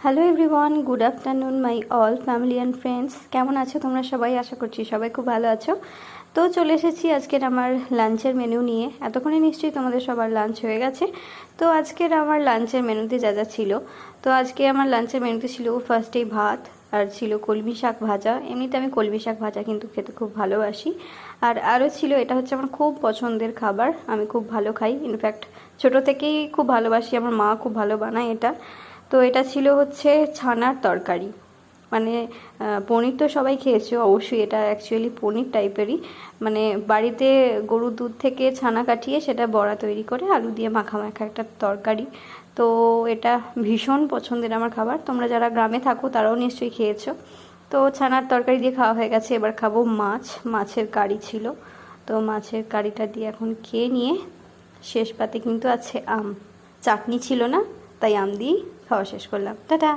Hello everyone, good afternoon my all family and friends. কেমন আছো তোমরা সবাই? আশা করছি সবাই খুব ভালো আছো। তো চলে এসেছি আজকের আমার লাঞ্চের মেনু নিয়ে। এতক্ষণে নিশ্চয়ই তোমাদের সবার লাঞ্চ হয়ে গেছে। তো আজকের আমার লাঞ্চের মেনুতে যা যা ছিল, তো আজকে আমার লাঞ্চের মেনুতে ছিল ফার্স্টেই ভাত, আর ছিল কলমি শাক ভাজা। এমনিতে আমি কলমি শাক ভাজা কিন্তু খেতে খুব ভালোবাসি। আর আরও ছিল, এটা হচ্ছে আমার খুব পছন্দের খাবার, আমি খুব ভালো খাই, ইনফ্যাক্ট ছোটো থেকেই খুব ভালোবাসি, আমার মা খুব ভালো বানায় এটা। তো এটা ছিল হচ্ছে ছানার তরকারি, মানে পনির তো সবাই খেয়েছো অবশ্যই, এটা অ্যাকচুয়ালি পনির টাইপেরই, মানে বাড়িতে গরুর দুধ থেকে ছানা কাটিয়ে সেটা বড়া তৈরি করে আলু দিয়ে মাখা মাখা একটা তরকারি। তো এটা ভীষণ পছন্দের আমার খাবার, তোমরা যারা গ্রামে থাকো তারাও নিশ্চয়ই খেয়েছো। তো ছানার তরকারি দিয়ে খাওয়া হয়ে গেছে, এবার খাবো মাছ। মাছের কারি ছিল, তো মাছের কারিটা দিয়ে এখন খেয়ে নিয়ে শেষ পাতে কিন্তু আছে আম। চাটনি ছিল না, তাই আম দিয়েই খাওয়া শেষ করলাম। টাটা।